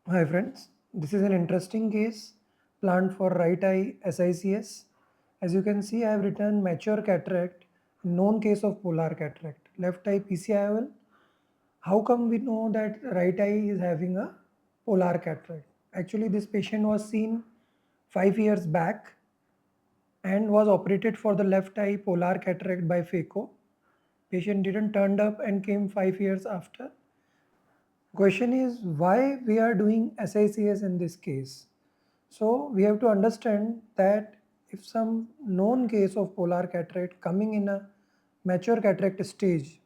Hi friends, this is an interesting case planned for right eye SICS. As you can see, I have written mature cataract, known case of polar cataract, left eye PCIOL. How come we know that right eye is having a polar cataract? Actually, this patient was seen 5 years back and was operated for the left eye polar cataract by Phaco. Patient didn't turn up and came 5 years after. Question is why we are doing SICS in this case. So we have to understand that if some known case of polar cataract coming in a mature cataract stage,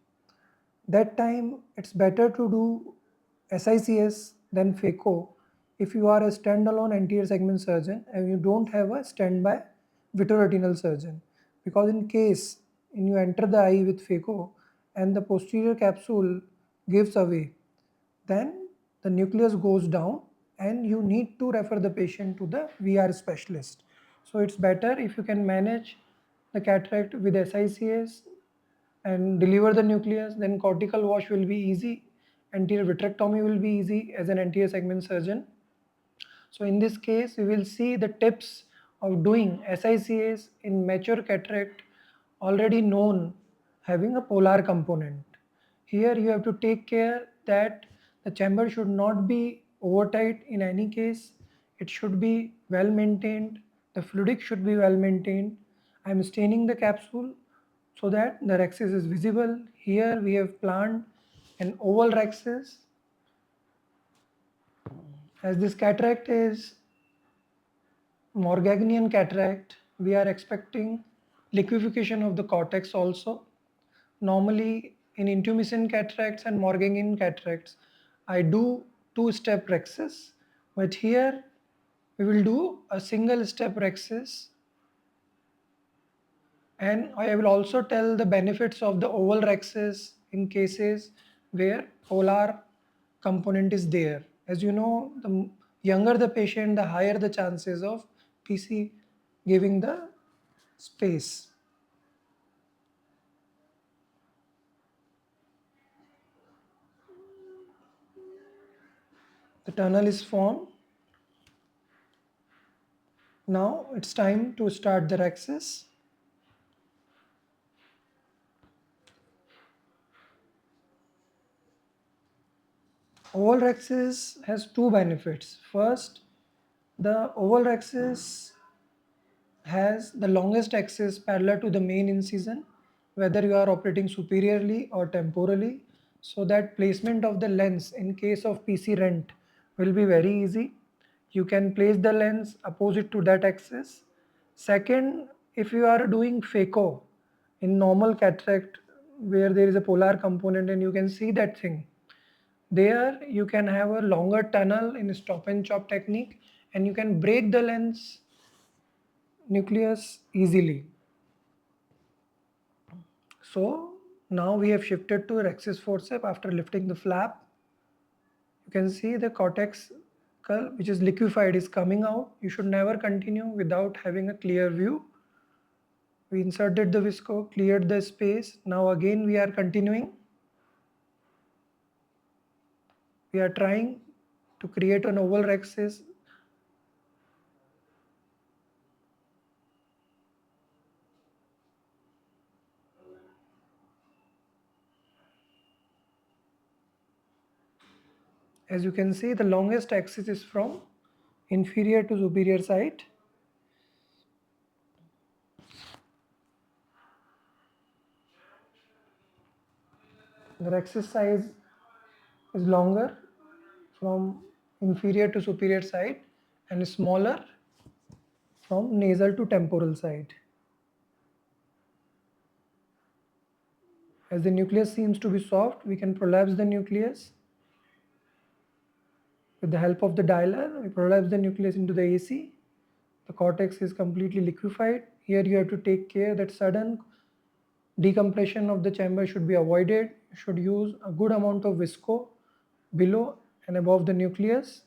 that time it's better to do SICS than Phaco if you are a standalone anterior segment surgeon and you don't have a standby vitreoretinal surgeon. Because in case you enter the eye with Phaco and the posterior capsule gives away, then the nucleus goes down and you need to refer the patient to the VR specialist. So it's better if you can manage the cataract with SICS and deliver the nucleus, then cortical wash will be easy, anterior vitrectomy will be easy as an anterior segment surgeon. So in this case, we will see the tips of doing SICS in mature cataract already known having a polar component. Here you have to take care that the chamber should not be over tight in any case. It should be well maintained. The fluidic should be well maintained. I am staining the capsule so that the rhexis is visible. Here we have planned an oval rhexis. As this cataract is Morganian cataract, we are expecting liquefaction of the cortex also. Normally in intumescent cataracts and Morganian cataracts, I do two-step rhexis, but here we will do a single step rhexis, and I will also tell the benefits of the oval rhexis in cases where polar component is there. As you know, the younger the patient, the higher the chances of PC giving the space. The tunnel is formed. Now it's time to start the rhexis. Oval rhexis has two benefits. First, the oval rhexis has the longest axis parallel to the main incision, whether you are operating superiorly or temporally, so that placement of the lens in case of PC rent will be very easy. You can place the lens opposite to that axis. Second, if you are doing phaco in normal cataract where there is a polar component and you can see that thing, there you can have a longer tunnel in stop and chop technique and you can break the lens nucleus easily. So now we have shifted to rhexis forceps after lifting the flap. You can see the cortex which is liquefied is coming out. You should never continue without having a clear view. We inserted the visco, cleared the space. Now again we are continuing. We are trying to create an oval rhexis. As you can see, the longest axis is from inferior to superior side. The rhexis size is longer from inferior to superior side and smaller from nasal to temporal side. As the nucleus seems to be soft, we can prolapse the nucleus. With the help of the dialer, we prolapse the nucleus into the AC. The cortex is completely liquefied. Here you have to take care that sudden decompression of the chamber should be avoided. You should use a good amount of visco below and above the nucleus.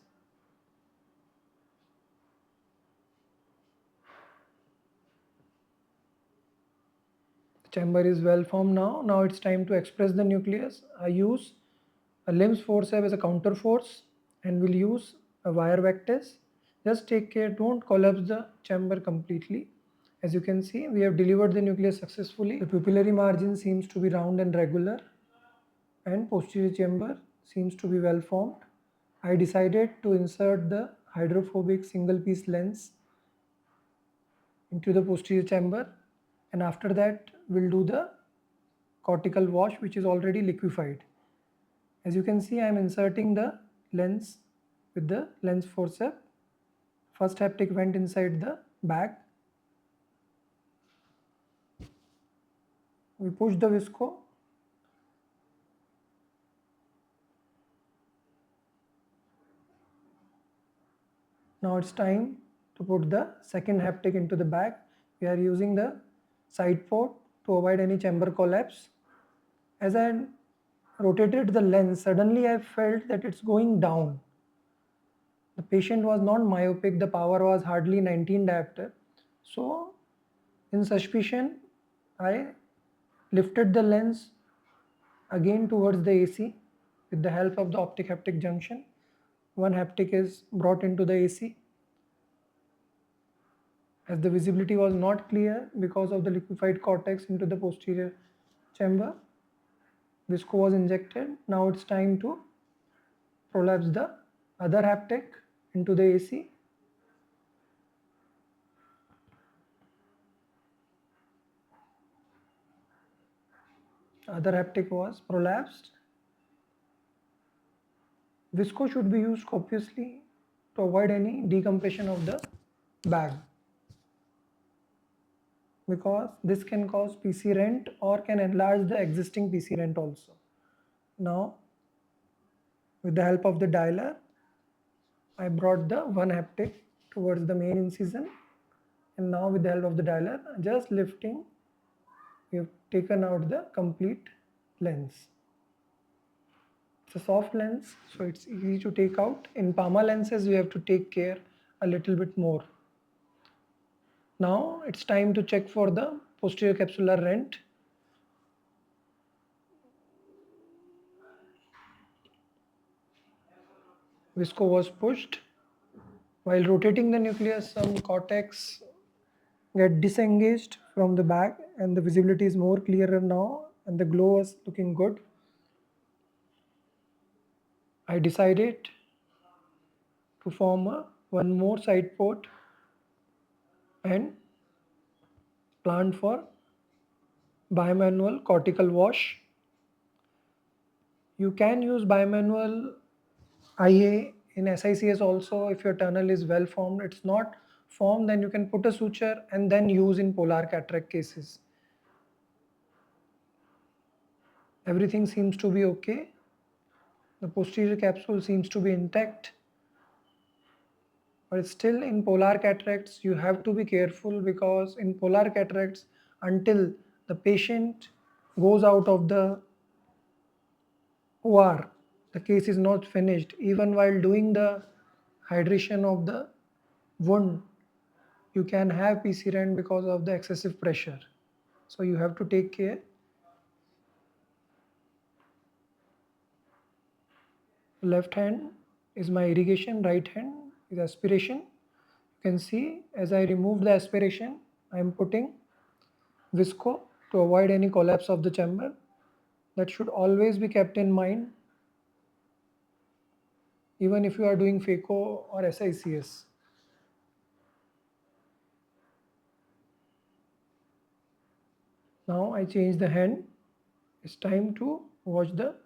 The chamber is well formed now. Now it's time to express the nucleus. I use a LIMS forceps as a counter force and will use a wire vectors. Just take care, don't collapse the chamber completely. As you can see, we have delivered the nucleus successfully. The pupillary margin seems to be round and regular, and posterior chamber seems to be well formed. I decided to insert the hydrophobic single piece lens into the posterior chamber, and after that we'll do the cortical wash, which is already liquefied. As you can see, I am inserting the lens with the lens forceps. First haptic went inside the bag. We push the visco. Now it's time to put the second haptic into the bag. We are using the side port to avoid any chamber collapse. As I rotated the lens, suddenly I felt that it's going down. The patient was not myopic, the power was hardly 19 diopter. So in suspicion, I lifted the lens again towards the AC with the help of the optic haptic junction. One haptic is brought into the AC. As the visibility was not clear because of the liquefied cortex into the posterior chamber, visco was injected. Now it's time to prolapse the other haptic into the AC. Other haptic was prolapsed. Visco should be used copiously to avoid any decompression of the bag, because this can cause PC rent or can enlarge the existing PC rent also. Now, with the help of the dialer, I brought the one haptic towards the main incision, and now with the help of the dialer, just lifting, we have taken out the complete lens. It's a soft lens, so it's easy to take out. In Palma lenses, we have to take care a little bit more. Now it's time to check for the posterior capsular rent. Visco was pushed. While rotating the nucleus, some cortex get disengaged from the bag, and the visibility is more clearer now, and the glow was looking good. I decided to form one more side port and plan for bimanual cortical wash. You can use bimanual IA in SICS also if your tunnel is well formed. It's not formed, then you can put a suture and then use in polar cataract cases. Everything seems to be okay. The posterior capsule seems to be intact. But still in polar cataracts, you have to be careful, because in polar cataracts, until the patient goes out of the OR, the case is not finished. Even while doing the hydration of the wound, you can have PC rent because of the excessive pressure. So you have to take care. Left hand is my irrigation, right hand is aspiration. You can see as I remove the aspiration, I am putting visco to avoid any collapse of the chamber. That should always be kept in mind, even if you are doing Phaco or SICS. Now I change the hand. It's time to wash the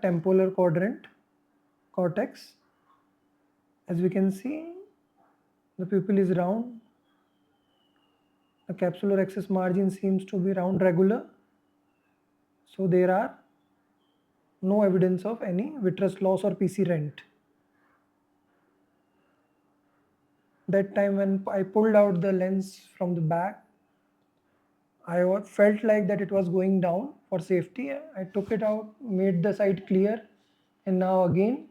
temporal quadrant cortex. As we can see, the pupil is round. The capsular axis margin seems to be round regular. So there are no evidence of any vitreous loss or PC rent. That time when I pulled out the lens from the bag, I felt like that it was going down. For safety, I took it out, made the side clear, and now again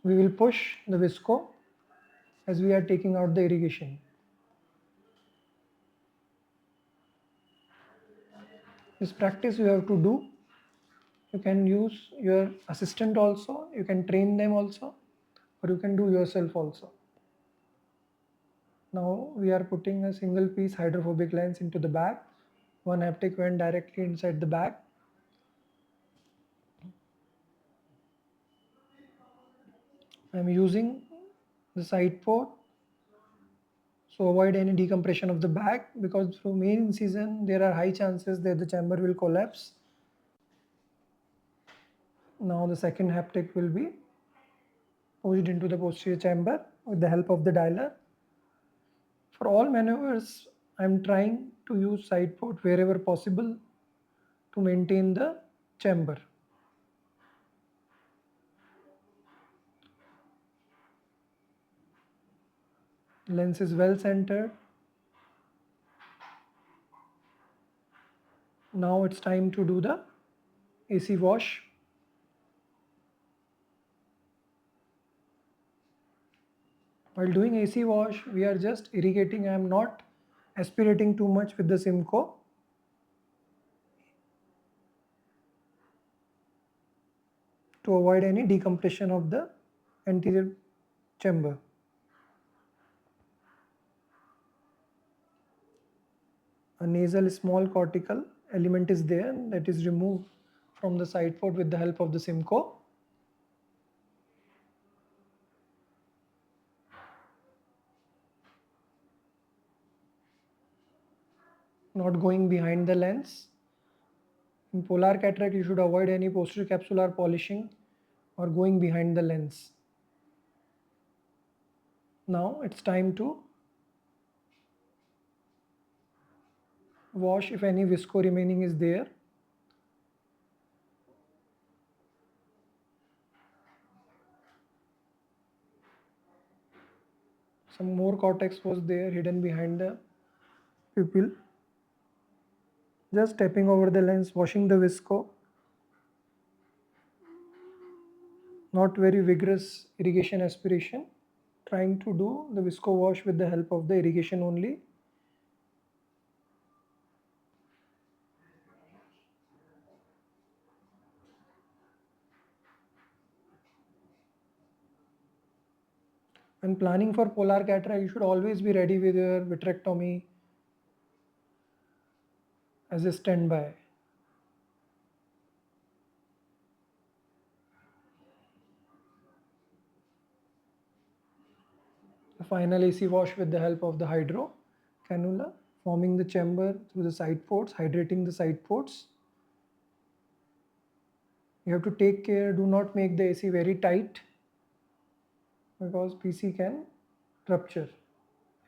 we will push the visco as we are taking out the irrigation. This practice you have to do You can use your assistant also, you can train them also, or you can do yourself also. Now we are putting a single piece hydrophobic lens into the bag. One haptic went directly inside the bag. I am using the side port so avoid any decompression of the bag, because through main incision there are high chances that the chamber will collapse. Now the second haptic will be pushed into the posterior chamber with the help of the dialer. For all maneuvers, I am trying to use side port wherever possible to maintain the chamber. Lens is well centered. Now it's time to do the AC wash. While doing AC wash, we are just irrigating. I am not aspirating too much with the Simcoe. To avoid any decompression of the anterior chamber. A nasal small cortical element is there that is removed from the side port with the help of the Simcoe. Not going behind the lens. In polar cataract, you should avoid any posterior capsular polishing or going behind the lens. Now it's time to wash if any visco remaining is there. Some more cortex was there hidden behind the pupil. Just tapping over the lens, washing the visco. Not very vigorous irrigation aspiration. Trying to do the visco wash with the help of the irrigation only. When planning for polar cataract, you should always be ready with your vitrectomy as a standby. The final AC wash with the help of the hydro cannula, forming the chamber through the side ports, hydrating the side ports. You have to take care, do not make the AC very tight, because PC can rupture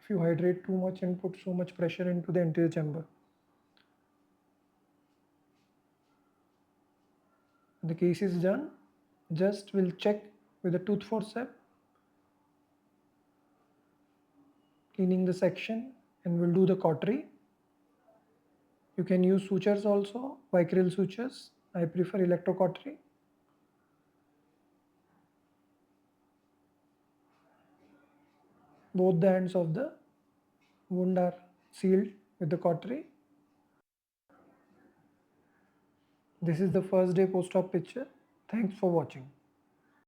if you hydrate too much and put so much pressure into the anterior chamber. When the case is done, just will check with a tooth forceps, cleaning the section, and we'll do the cautery. You can use sutures also, vicryl sutures. I prefer electrocautery. Both the ends of the wound are sealed with the cautery. This is the first day post-op picture. Thanks for watching.